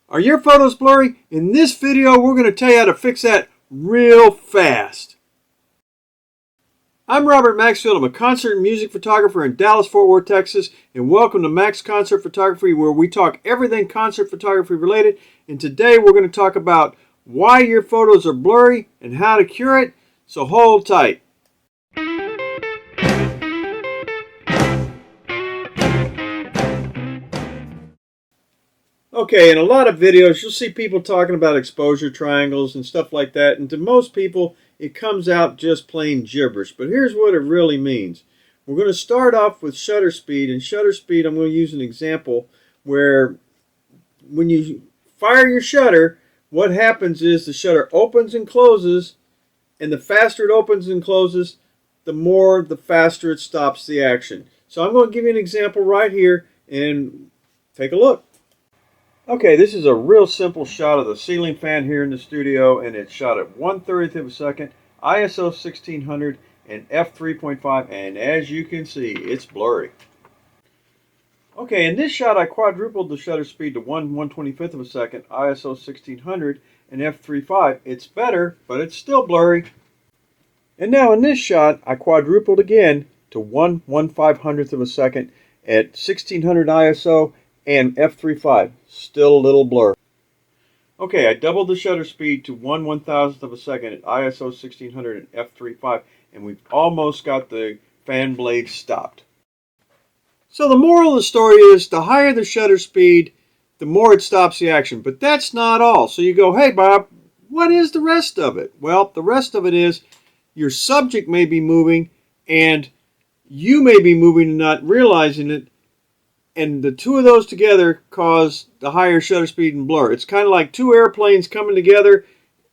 Are your photos blurry? In this video, we're going to tell you how to fix that real fast. I'm Robert Maxfield. I'm a concert and music photographer in Dallas, Fort Worth, Texas, and welcome to Max Concert Photography, where we talk everything concert photography related. And today we're going to talk about why your photos are blurry and how to cure it, so hold tight. Okay, in a lot of videos, you'll see people talking about exposure triangles and stuff like that, and to most people, it comes out just plain gibberish. But here's what it really means. We're going to start off with shutter speed, and shutter speed, I'm going to use an example where when you fire your shutter, what happens is the shutter opens and closes, and the faster it opens and closes, the faster it stops the action. So I'm going to give you an example right here, and take a look. Okay, this is a real simple shot of the ceiling fan here in the studio, and it's shot at 1/30th of a second, ISO 1600 and f3.5, and as you can see, it's blurry. Okay, in this shot I quadrupled the shutter speed to 1/125th of a second, ISO 1600 and f3.5. It's better, but it's still blurry. And now in this shot I quadrupled again to 1/1500th of a second at 1600 ISO and f3.5, still a little blur. Okay, I doubled the shutter speed to 1/1000th of a second at ISO 1600 and f3.5, and we've almost got the fan blade stopped. So the moral of the story is, the higher the shutter speed, the more it stops the action. But that's not all. So you go, hey Bob, what is the rest of it? Well, the rest of it is your subject may be moving, and you may be moving and not realizing it. And the two of those together cause the higher shutter speed and blur. It's kind of like two airplanes coming together,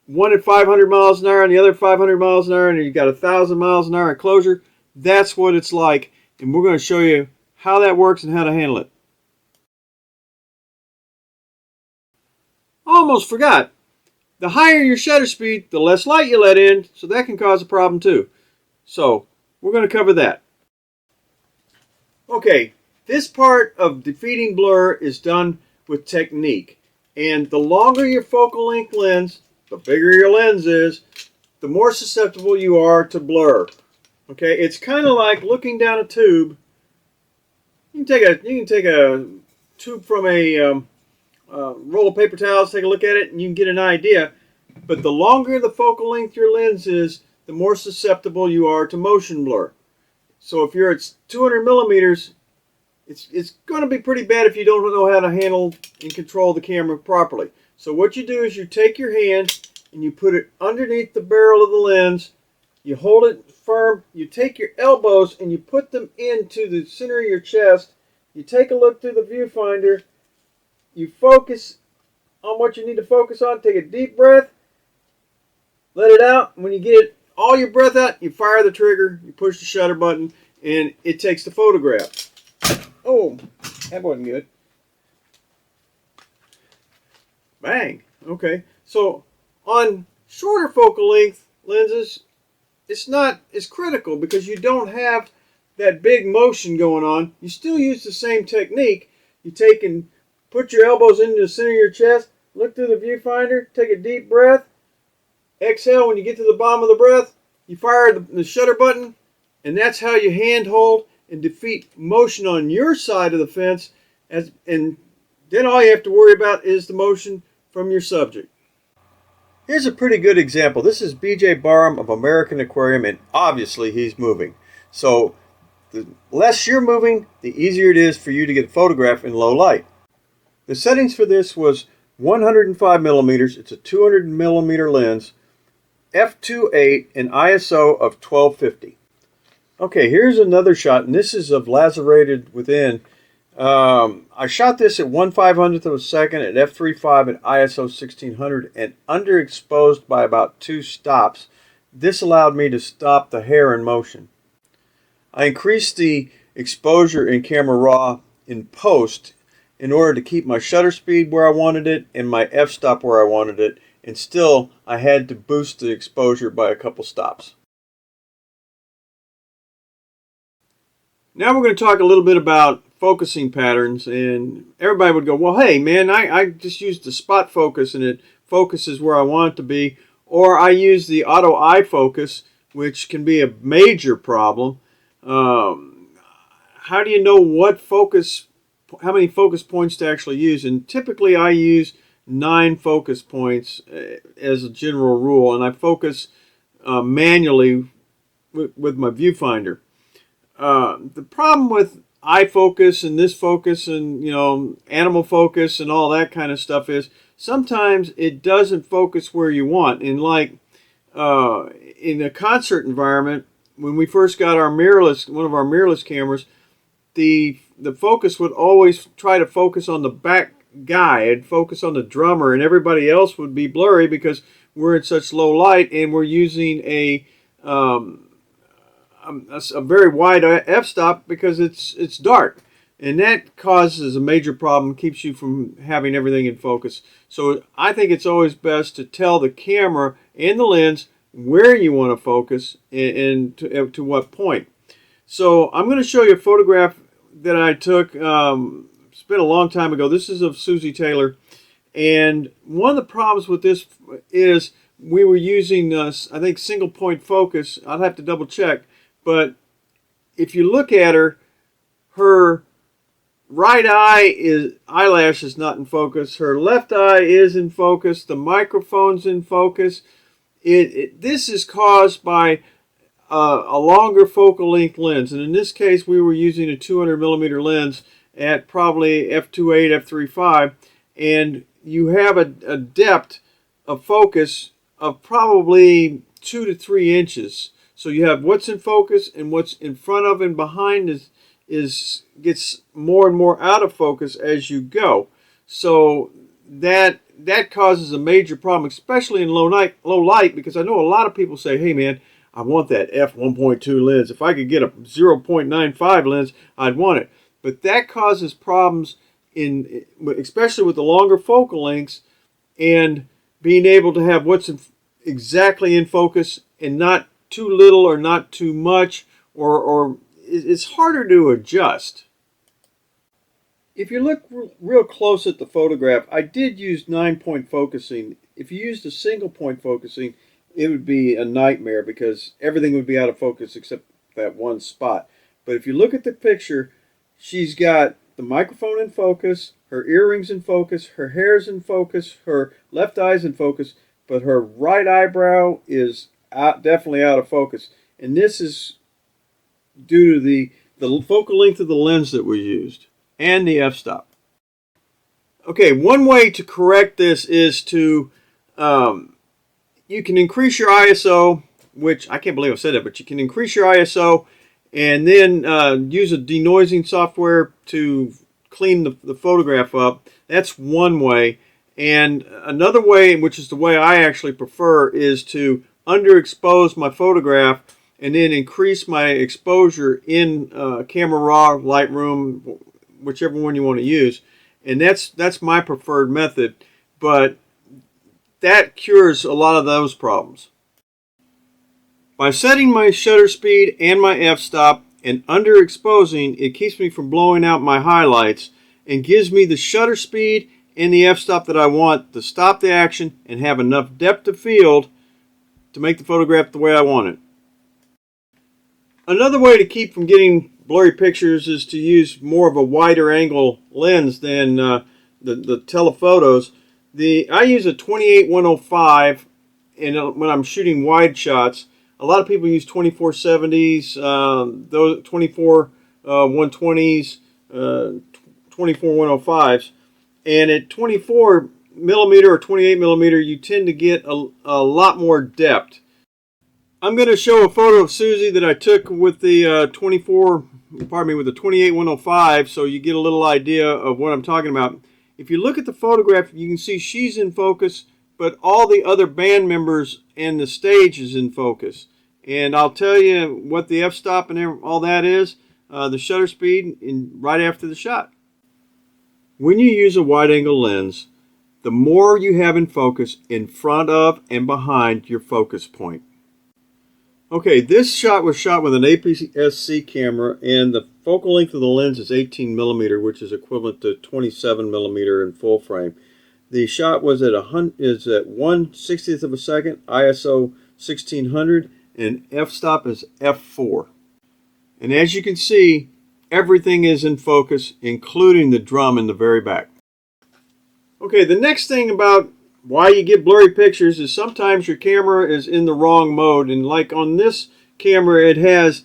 one at 500 miles an hour and the other 500 miles an hour, and you've got 1,000 miles an hour enclosure. That's what it's like, and we're going to show you how that works and how to handle it. Almost forgot. The higher your shutter speed, the less light you let in, so that can cause a problem too. So we're going to cover that. Okay. This part of defeating blur is done with technique, and the longer your focal length lens, the bigger your lens is, the more susceptible you are to blur. Okay, it's kind of like looking down a tube. You can take a tube from a roll of paper towels, take a look at it, and you can get an idea. But the longer the focal length your lens is, the more susceptible you are to motion blur. So if you're at 200 millimeters, it's going to be pretty bad if you don't know how to handle and control the camera properly. So what you do is you take your hand and you put it underneath the barrel of the lens. You hold it firm. You take your elbows and you put them into the center of your chest. You take a look through the viewfinder. You focus on what you need to focus on. Take a deep breath. Let it out. When you get all your breath out, you fire the trigger. You push the shutter button, and it takes the photograph. Oh, that wasn't good. Bang. Okay. So on shorter focal length lenses, it's not as critical because you don't have that big motion going on. You still use the same technique. You take and put your elbows into the center of your chest, look through the viewfinder, take a deep breath, exhale. When you get to the bottom of the breath, you fire the shutter button, and that's how you hand hold and defeat motion on your side of the fence, and then all you have to worry about is the motion from your subject. Here's a pretty good example. This is B.J. Barham of American Aquarium, and obviously he's moving. So the less you're moving, the easier it is for you to get a photograph in low light. The settings for this was 105 millimeters. It's a 200 millimeter lens, f2.8, and ISO of 1250. Okay, here's another shot, and this is of lacerated within. I shot this at 1/500th of a second at f3.5 at ISO 1600 and underexposed by about 2 stops. This allowed me to stop the hair in motion. I increased the exposure in camera raw in post in order to keep my shutter speed where I wanted it and my f-stop where I wanted it, and still I had to boost the exposure by a couple stops. Now we're going to talk a little bit about focusing patterns, and everybody would go, well, hey man, I just used the spot focus and it focuses where I want it to be, or I use the auto eye focus, which can be a major problem. How do you know how many focus points to actually use? And typically I use 9 focus points as a general rule, and I focus manually with my viewfinder. The problem with eye focus and this focus and animal focus and all that kind of stuff is sometimes it doesn't focus where you want. And like in a concert environment, when we first got one of our mirrorless cameras, the focus would always try to focus on the back guy and focus on the drummer, and everybody else would be blurry because we're in such low light and we're using a very wide f-stop because it's dark, and that causes a major problem, keeps you from having everything in focus. So I think it's always best to tell the camera and the lens where you want to focus and to what point. So I'm going to show you a photograph that I took. It's been a long time ago. This is of Susie Taylor, and one of the problems with this is we were using I think single point focus. I'll have to double check, but if you look at her right eyelash is not in focus. Her left eye is in focus. The microphone's in focus. This is caused by a longer focal length lens, and in this case we were using a 200 millimeter lens at probably f2.8, f3.5, and you have a depth of focus of probably 2 to 3 inches. So you have what's in focus and what's in front of and behind gets more and more out of focus as you go. So that causes a major problem, especially in low light, because I know a lot of people say, hey man, I want that f1.2 lens. If I could get a 0.95 lens, I'd want it. But that causes problems especially with the longer focal lengths and being able to have what's exactly in focus and not too little or not too much, or it's harder to adjust. If you look real close at the photograph, I did use 9-point focusing. If you used a single point focusing, it would be a nightmare because everything would be out of focus except that one spot. But if you look at the picture, she's got the microphone in focus, her earrings in focus, her hair's in focus, her left eye's in focus, but her right eyebrow is definitely out of focus. And this is due to the focal length of the lens that we used and the f-stop. Okay, one way to correct this is to you can increase your ISO, which I can't believe I said that, but you can increase your ISO and then use a denoising software to clean the photograph up. That's one way. And another way, which is the way I actually prefer, is to underexpose my photograph and then increase my exposure in Camera Raw, Lightroom, whichever one you want to use. And that's my preferred method, but that cures a lot of those problems. By setting my shutter speed and my f-stop and underexposing, it keeps me from blowing out my highlights and gives me the shutter speed and the f-stop that I want to stop the action and have enough depth of field to make the photograph the way I want it. Another way to keep from getting blurry pictures is to use more of a wider angle lens than the telephotos. I use a 28-105, and when I'm shooting wide shots, a lot of people use 24-70s, those 24-120s, 24-105s, and at 24 millimeter or 28 millimeter, you tend to get a lot more depth. I'm going to show a photo of Susie that I took with the 28-105, so you get a little idea of what I'm talking about. If you look at the photograph, you can see she's in focus, but all the other band members and the stage is in focus. And I'll tell you what the f-stop and all that is, the shutter speed, right after the shot. When you use a wide-angle lens, the more you have in focus in front of and behind your focus point. Okay, this shot was shot with an APS-C camera, and the focal length of the lens is 18 millimeter, which is equivalent to 27 millimeter in full frame. The shot was at 1/60th of a second, ISO 1600, and f-stop is f4. And as you can see, everything is in focus, including the drum in the very back. Okay, the next thing about why you get blurry pictures is sometimes your camera is in the wrong mode. And like on this camera, it has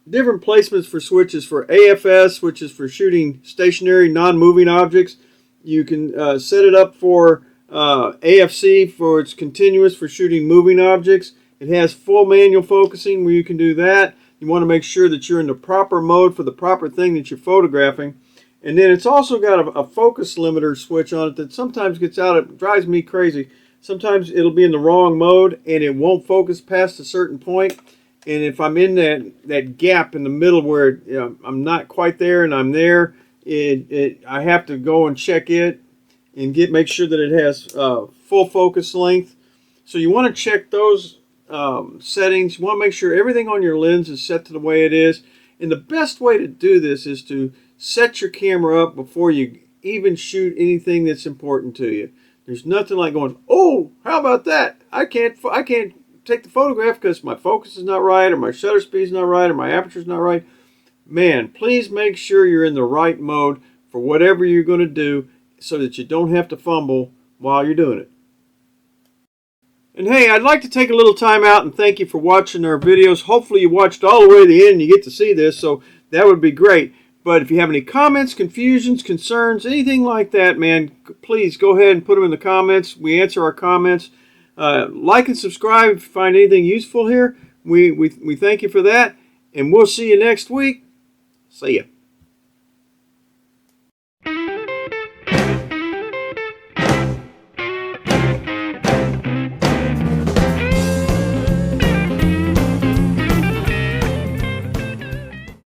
different placements for switches for AFS, which is for shooting stationary, non-moving objects. You can set it up for AFC, for its continuous, for shooting moving objects. It has full manual focusing where you can do that. You want to make sure that you're in the proper mode for the proper thing that you're photographing. And then it's also got a focus limiter switch on it that sometimes gets out. It drives me crazy. Sometimes it'll be in the wrong mode and it won't focus past a certain point. And if I'm in that gap in the middle where I'm not quite there and I'm there, I have to go and check it and make sure that it has full focus length. So you want to check those settings. You want to make sure everything on your lens is set to the way it is. And the best way to do this is to set your camera up before you even shoot anything that's important to you. There's nothing like going, oh, how about that? I can't take the photograph because my focus is not right, or my shutter speed is not right, or my aperture is not right. Man, please make sure you're in the right mode for whatever you're going to do so that you don't have to fumble while you're doing it. And hey, I'd like to take a little time out and thank you for watching our videos. Hopefully you watched all the way to the end and you get to see this, so that would be great. But if you have any comments, confusions, concerns, anything like that, man, please go ahead and put them in the comments. We answer our comments. Like and subscribe if you find anything useful here. We thank you for that, and we'll see you next week. See ya.